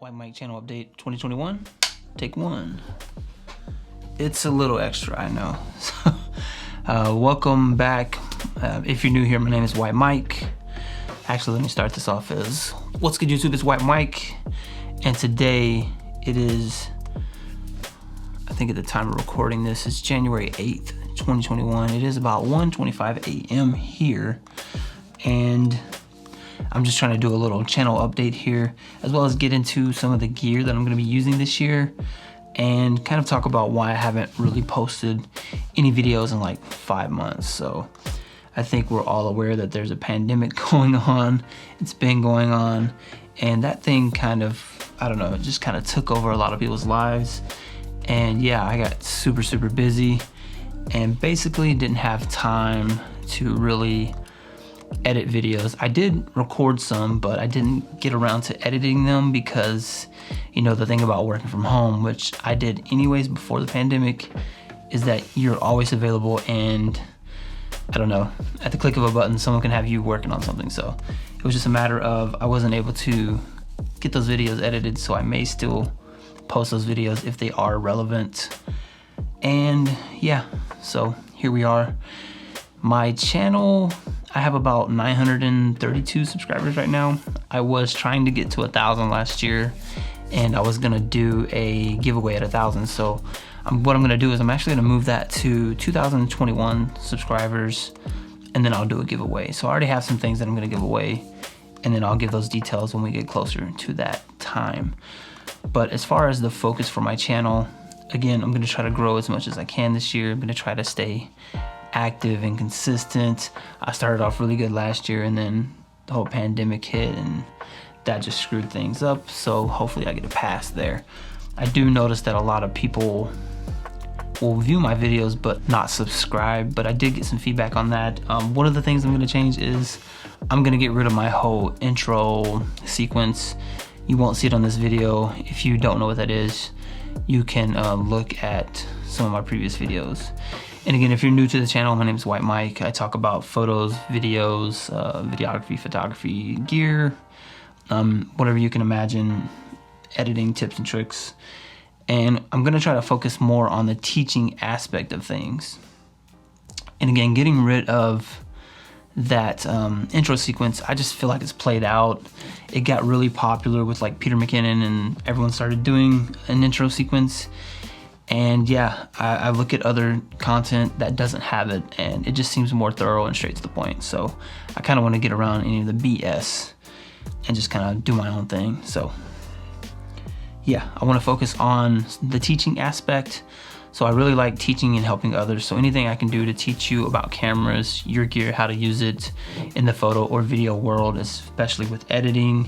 White Mic channel update 2021, take one. It's a little extra, I know. Welcome back. If you're new here, my name is White Mic. Actually, let me start this off as, what's good YouTube, it's White Mic. And today it is, I think at the time of recording this, it's January 8th, 2021. It is about 1:25 a.m. here. And I'm just trying to do a little channel update here, as well as get into some of the gear that I'm gonna be using this year and kind of talk about why I haven't really posted any videos in like 5 months. So I think we're all aware that there's a pandemic going on. It's been going on, and that thing kind of, I don't know, it just kind of took over a lot of people's lives. And yeah, I got super busy and basically didn't have time to really edit videos. I did record some, but I didn't get around to editing them because, you know, the thing about working from home, which I did anyways before the pandemic, is that you're always available, and I don't know, at the click of a button, someone can have you working on something. So it was just a matter of I wasn't able to get those videos edited, so I may still post those videos if they are relevant. And yeah, so here we are. My channel, I have about 932 subscribers right now. I was trying to get to 1,000 last year, and I was gonna do a giveaway at 1,000. So what I'm gonna do is I'm actually gonna move that to 2021 subscribers, and then I'll do a giveaway. So I already have some things that I'm gonna give away, and then I'll give those details when we get closer to that time. But as far as the focus for my channel, again, I'm gonna try to grow as much as I can this year. I'm gonna try to stay active and consistent. I started off really good last year, and then the whole pandemic hit and that just screwed things up. So hopefully I get a pass there. I do notice that a lot of people will view my videos but not subscribe, but I did get some feedback on that. One of the things I'm gonna change is I'm gonna get rid of my whole intro sequence. You won't see it on this video. If you don't know what that is, you can look at some of my previous videos. And again, if you're new to the channel, my name is White Mic. I talk about photos, videos, videography, photography, gear, whatever you can imagine, editing tips and tricks. And I'm gonna try to focus more on the teaching aspect of things. And again, getting rid of that intro sequence, I just feel like it's played out. It got really popular with like Peter McKinnon, and everyone started doing an intro sequence. And yeah, I look at other content that doesn't have it, and it just seems more thorough and straight to the point. So I kind of want to get around any of the BS and just kind of do my own thing. So yeah, I want to focus on the teaching aspect. So I really like teaching and helping others. So anything I can do to teach you about cameras, your gear, how to use it in the photo or video world, especially with editing,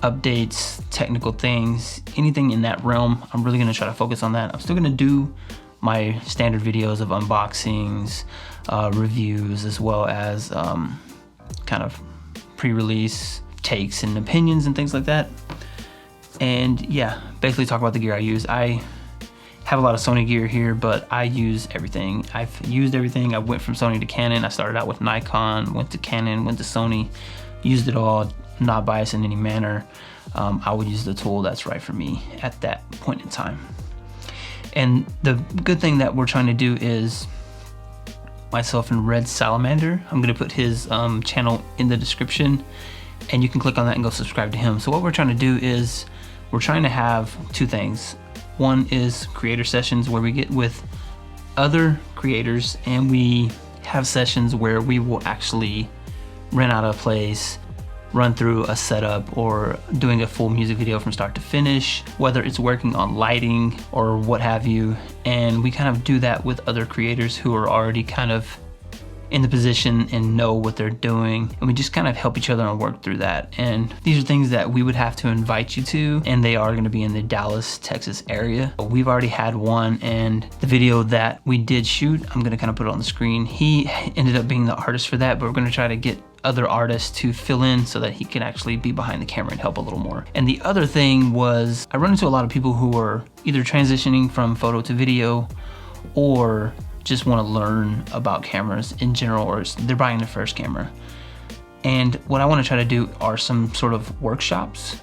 updates, technical things, anything in that realm, I'm really gonna try to focus on that. I'm still gonna do my standard videos of unboxings, reviews, as well as kind of pre-release takes and opinions and things like that. And yeah, basically talk about the gear I use. I have a lot of Sony gear here, but I use everything. I've used everything. I went from Sony to Canon. I started out with Nikon, went to Canon, went to Sony, used it all, not biased in any manner. I would use the tool that's right for me at that point in time. And the good thing that we're trying to do is myself and Red Salamander. I'm gonna put his channel in the description, and you can click on that and go subscribe to him. So what we're trying to do is we're trying to have two things. One is creator sessions where we get with other creators and we have sessions where we will actually rent out a place, run through a setup, or doing a full music video from start to finish, whether it's working on lighting or what have you. And we kind of do that with other creators who are already kind of in the position and know what they're doing, and we just kind of help each other and work through that. And these are things that we would have to invite you to, and they are going to be in the Dallas, Texas area. We've already had one, and the video that we did shoot, I'm going to kind of put it on the screen. He ended up being the artist for that, but we're going to try to get other artists to fill in so that he can actually be behind the camera and help a little more. And the other thing was, I run into a lot of people who are either transitioning from photo to video, or just want to learn about cameras in general, or they're buying their first camera. And what I want to try to do are some sort of workshops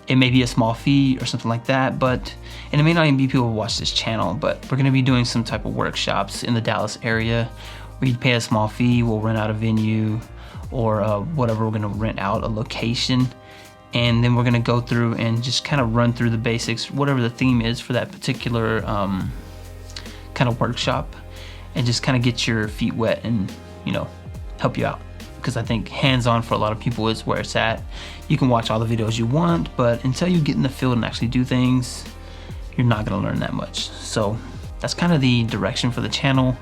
it may be a small fee or something like that, and it may not even be people who watch this channel, but we're gonna be doing some type of workshops in the Dallas area where you pay a small fee, we'll rent out a venue or whatever, we're gonna rent out a location, and then we're gonna go through and just kind of run through the basics, whatever the theme is for that particular kind of workshop, and just kind of get your feet wet and, you know, help you out. Because I think hands-on for a lot of people is where it's at. You can watch all the videos you want, but until you get in the field and actually do things, you're not gonna learn that much. So that's kind of the direction for the channel.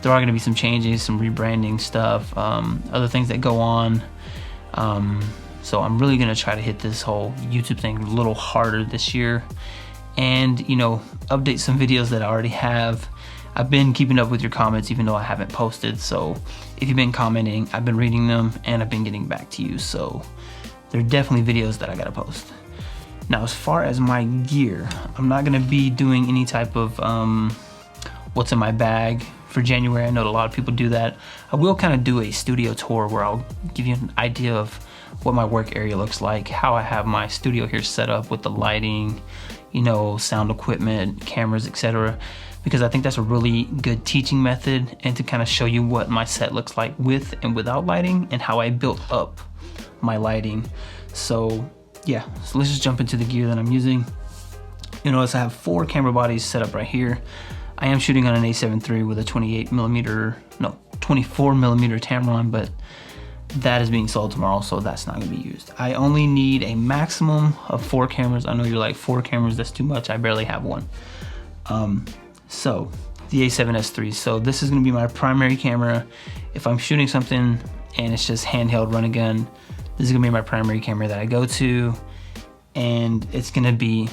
There are gonna be some changes, some rebranding stuff, other things that go on. So I'm really gonna try to hit this whole YouTube thing a little harder this year, and, you know, update some videos that I already have. I've been keeping up with your comments even though I haven't posted, so if you've been commenting, I've been reading them and I've been getting back to you, so there are definitely videos that I gotta post. Now, as far as my gear, I'm not gonna be doing any type of what's in my bag for January. I know a lot of people do that. I will kind of do a studio tour where I'll give you an idea of what my work area looks like, how I have my studio here set up with the lighting, you know, sound equipment, cameras, etc. Because I think that's a really good teaching method, and to kind of show you what my set looks like with and without lighting and how I built up my lighting. So yeah, so let's just jump into the gear that I'm using. You notice I have 4 camera bodies set up right here. I am shooting on an A7 III with a 24 millimeter Tamron, but that is being sold tomorrow, so that's not gonna be used. I only need a maximum of 4 cameras. I know you're like, 4 cameras, that's too much. I barely have one. So the A7S III. So this is gonna be my primary camera. If I'm shooting something and it's just handheld run and gun, this is gonna be my primary camera that I go to, and it's gonna be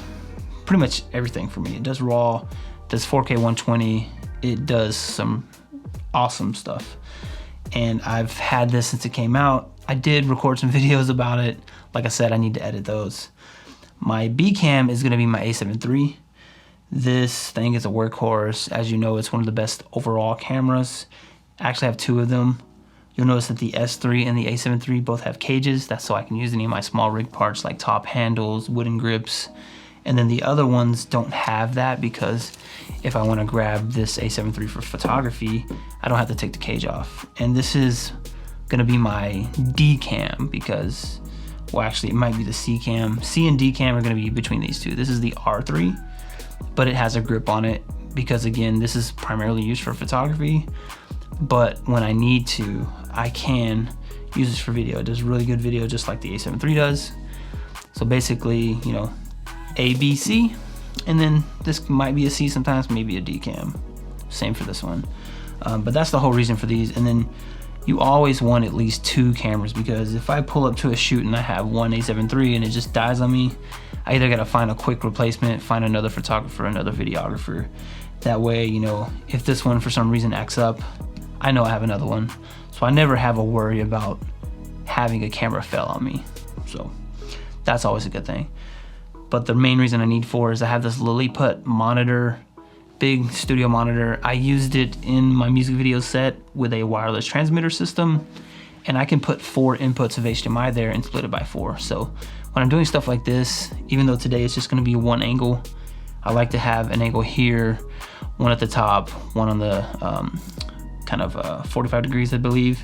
pretty much everything for me. It does RAW, does 4K 120, it does some awesome stuff. And I've had this since it came out. I did record some videos about it. Like I said, I need to edit those. My B cam is gonna be my A7 III. This thing is a workhorse. As you know, it's one of the best overall cameras. I actually have 2 of them. You'll notice that the S3 and the A7 III both have cages. That's so I can use any of my small rig parts like top handles, wooden grips. And then the other ones don't have that, because if I want to grab this A7 III for photography, I don't have to take the cage off. And this is gonna be my D cam, because, well, actually it might be the C cam. C and D cam are gonna be between these 2. This is the R3, but it has a grip on it because, again, this is primarily used for photography, but when I need to, I can use this for video. It does really good video, just like the A7 III does. So basically, you know, A, B, C, and then this might be a C sometimes, maybe a D cam. Same for this one. But that's the whole reason for these. And then you always want at least 2 cameras, because if I pull up to a shoot and I have one A7 III and it just dies on me, I either gotta find a quick replacement, find another photographer, another videographer. That way, you know, if this one for some reason acts up, I know I have another one. So I never have a worry about having a camera fail on me. So that's always a good thing. But the main reason I need 4 is I have this Lilliput monitor, big studio monitor. I used it in my music video set with a wireless transmitter system, and I can put 4 inputs of HDMI there and split it by 4. So when I'm doing stuff like this, even though today it's just gonna be one angle, I like to have an angle here, one at the top, one on the kind of 45 degrees, I believe,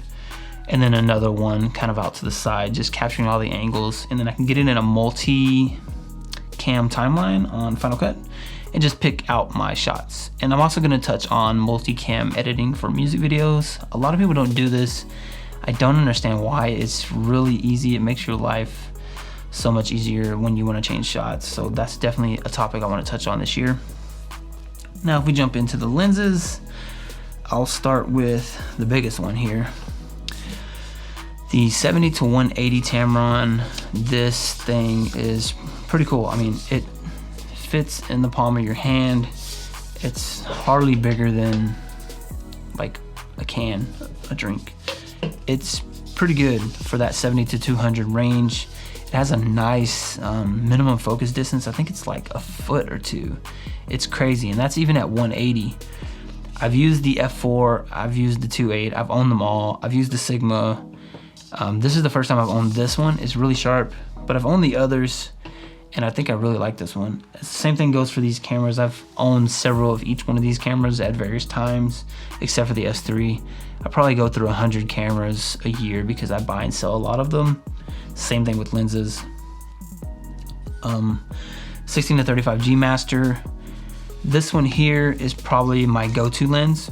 and then another one kind of out to the side, just capturing all the angles, and then I can get it in a multi-cam timeline on Final Cut and just pick out my shots. And I'm also gonna touch on multi-cam editing for music videos. A lot of people don't do this. I don't understand why. It's really easy. It makes your life so much easier when you want to change shots. So that's definitely a topic I want to touch on this year. Now, if we jump into the lenses, I'll start with the biggest one here. The 70-180 Tamron. This thing is pretty cool. I mean, it fits in the palm of your hand. It's hardly bigger than like a can, a drink. It's pretty good for that 70-200 range. It has a nice minimum focus distance. I think it's like a foot or 2. It's crazy, and that's even at 180. I've used the f4, I've used the 2.8, I've owned them all. I've used the Sigma. This is the first time I've owned this one. It's really sharp, but I've owned the others, and I think I really like this one. The same thing goes for these cameras. I've owned several of each one of these cameras at various times, except for the S3. I probably go through 100 cameras a year because I buy and sell a lot of them. Same thing with lenses. 16 to 35 G Master. This one here is probably my go-to lens.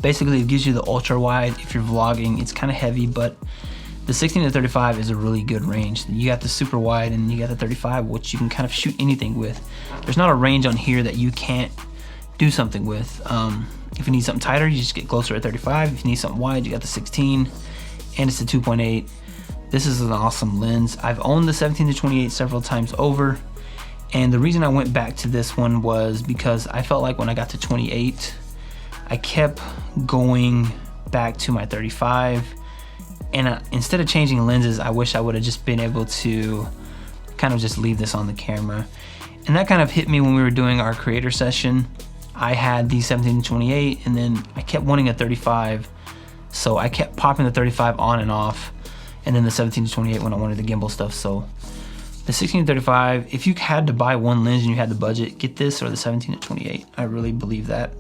Basically, it gives you the ultra wide. If you're vlogging, it's kind of heavy, but the 16 to 35 is a really good range. You got the super wide and you got the 35, which you can kind of shoot anything with. There's not a range on here that you can't do something with. If you need something tighter, you just get closer at 35. If you need something wide, you got the 16, and it's the 2.8. This is an awesome lens. I've owned the 17 to 28 several times over, and the reason I went back to this one was because I felt like when I got to 28, I kept going back to my 35, and instead of changing lenses, I wish I would have just been able to kind of just leave this on the camera. And that kind of hit me when we were doing our creator session. I had the 17 to 28, and then I kept wanting a 35, so I kept popping the 35 on and off, and then the 17 to 28 when I wanted the gimbal stuff. So the 16 to 35, if you had to buy one lens and you had the budget, get this or the 17 to 28. I really believe that.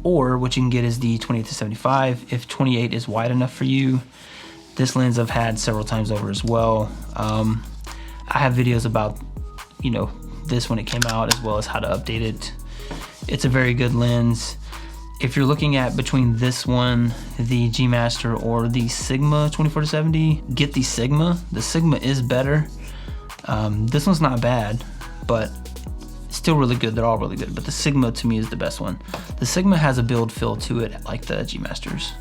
Or what you can get is the 28 to 75 if 28 is wide enough for you. This lens I've had several times over as well. I have videos about, you know, this when it came out, as well as how to update it. It's a very good lens. If you're looking at between this one, the G Master, or the Sigma 24 to 70, get the Sigma. The Sigma is better. This one's not bad, but still really good. They're all really good, but the Sigma to me is the best one. The Sigma has a build feel to it like the G Masters.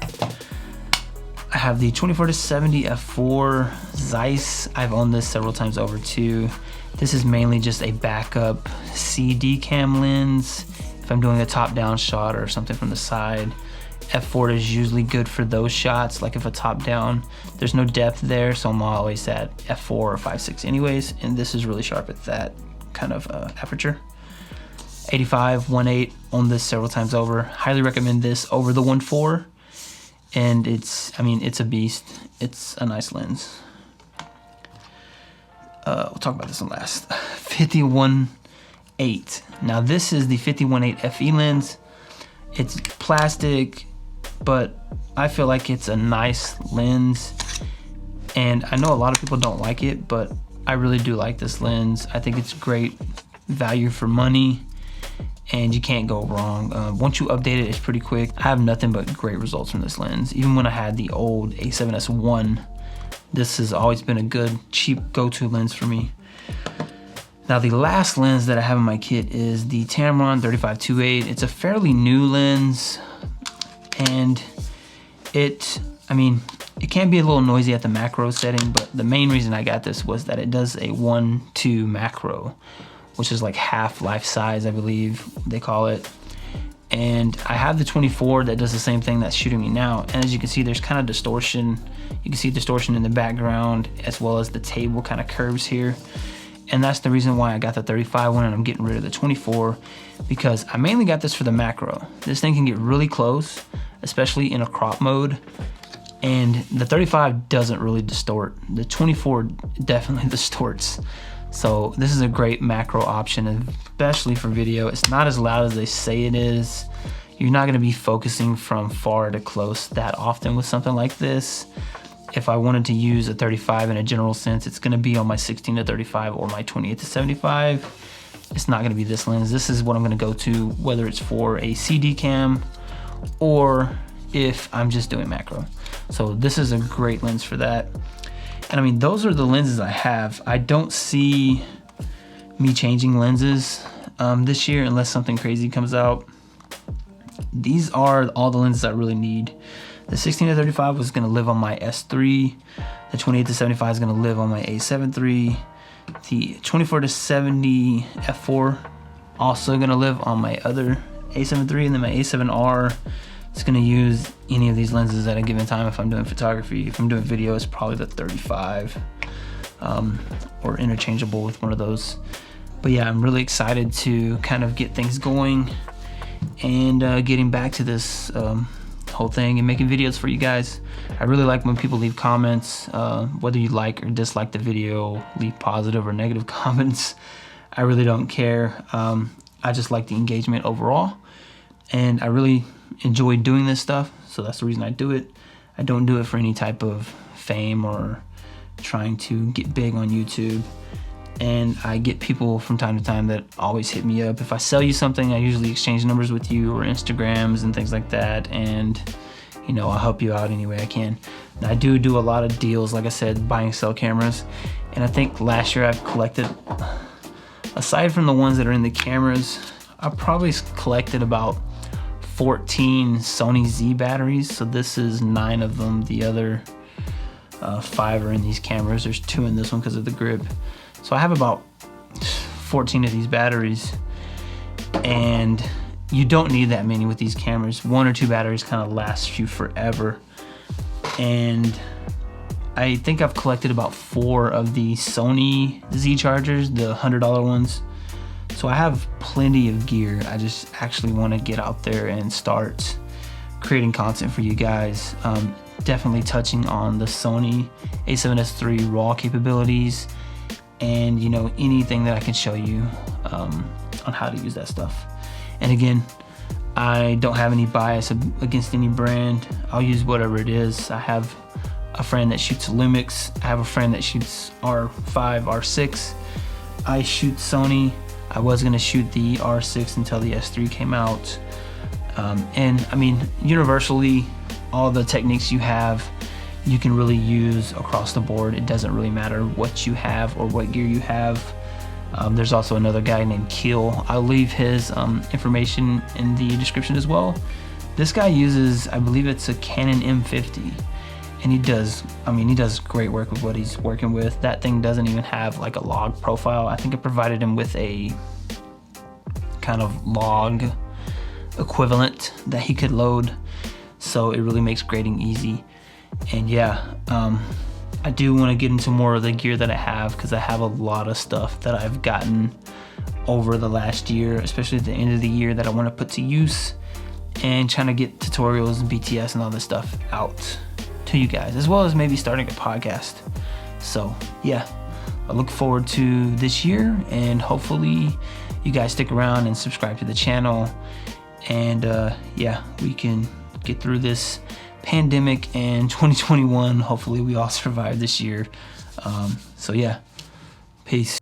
I have the 24 to 70 f4 Zeiss. I've owned this several times over too. This is mainly just a backup CD cam lens. If I'm doing a top-down shot or something from the side, f4 is usually good for those shots. Like if a top-down, there's no depth there, so I'm always at f4 or 5.6 anyways, and this is really sharp at that kind of aperture. 85, 1.8, owned this several times over. Highly recommend this over the 1.4, and it's, I mean, it's a beast. It's a nice lens. We'll talk about this one last. 51.8. Now this is the 51.8 FE lens. It's plastic, but I feel like it's a nice lens, and I know a lot of people don't like it, but I really do like this lens. I think it's great value for money, and you can't go wrong. Once you update it, it's pretty quick. I have nothing but great results from this lens. Even when I had the old A7S1, this has always been a good, cheap go-to lens for me. Now the last lens that I have in my kit is the Tamron 35-2.8. It's a fairly new lens, and it can be a little noisy at the macro setting, but the main reason I got this was that it does a 1:2 macro, which is like half life size, I believe they call it. And I have the 24 that does the same thing that's shooting me now. And as you can see, there's kind of distortion. You can see distortion in the background, as well as the table kind of curves here. And that's the reason why I got the 35 one and I'm getting rid of the 24, because I mainly got this for the macro. This thing can get really close, especially in a crop mode. And the 35 doesn't really distort. The 24 definitely distorts. So this is a great macro option, especially for video. It's not as loud as they say it is. You're not gonna be focusing from far to close that often with something like this. If I wanted to use a 35 in a general sense, it's gonna be on my 16 to 35 or my 28 to 75. It's not gonna be this lens. This is what I'm gonna go to, whether it's for a CD cam or if I'm just doing macro. So this is a great lens for that. And I mean, those are the lenses I have. I don't see me changing lenses this year unless something crazy comes out. These are all the lenses I really need. The 16 to 35 was gonna live on my S3. The 28 to 75 is gonna live on my A7 III. The 24 to 70 f4 also gonna live on my other A7 III, and then my A7R is gonna use any of these lenses at a given time. If I'm doing photography, if I'm doing video, it's probably the 35 or interchangeable with one of those. But yeah, I'm really excited to kind of get things going and getting back to this whole thing and making videos for you guys. I really like when people leave comments, whether you like or dislike the video, leave positive or negative comments. I really don't care. I just like the engagement overall, and I really enjoy doing this stuff, so that's the reason I do it. I don't do it for any type of fame or trying to get big on YouTube. And I get people from time to time that always hit me up. If I sell you something, I usually exchange numbers with you or Instagrams and things like that, and you know, I'll help you out any way I can. And I do a lot of deals, like I said, buy and sell cameras. And I think last year I've collected, aside from the ones that are in the cameras, I probably collected about 14 Sony Z batteries. So this is 9 of them. The other 5 are in these cameras. There's 2 in this one because of the grip. So I have about 14 of these batteries, and you don't need that many with these cameras. 1 or 2 batteries kind of last you forever. And I think I've collected about 4 of the Sony Z chargers, the $100 ones. So I have plenty of gear. I just actually want to get out there and start creating content for you guys. Definitely touching on the Sony A7c RAW capabilities, and you know, anything that I can show you on how to use that stuff. And again, I don't have any bias against any brand. I'll use whatever it is. I have a friend that shoots Lumix. I have a friend that shoots R5, R6. I shoot Sony. I was gonna shoot the R6 until the S3 came out. And I mean, universally, all the techniques you have, you can really use across the board. It doesn't really matter what you have or what gear you have. There's also another guy named Keel. I'll leave his information in the description as well. This guy uses, I believe it's a Canon M50, and he does great work with what he's working with. That thing doesn't even have like a log profile. I think it provided him with a kind of log equivalent that he could load, so it really makes grading easy. And yeah, I do want to get into more of the gear that I have, because I have a lot of stuff that I've gotten over the last year, especially at the end of the year, that I want to put to use, and trying to get tutorials and BTS and all this stuff out to you guys, as well as maybe starting a podcast. So yeah, I look forward to this year, and hopefully you guys stick around and subscribe to the channel, and yeah, we can get through this pandemic and 2021. Hopefully we all survive this year. So yeah, peace.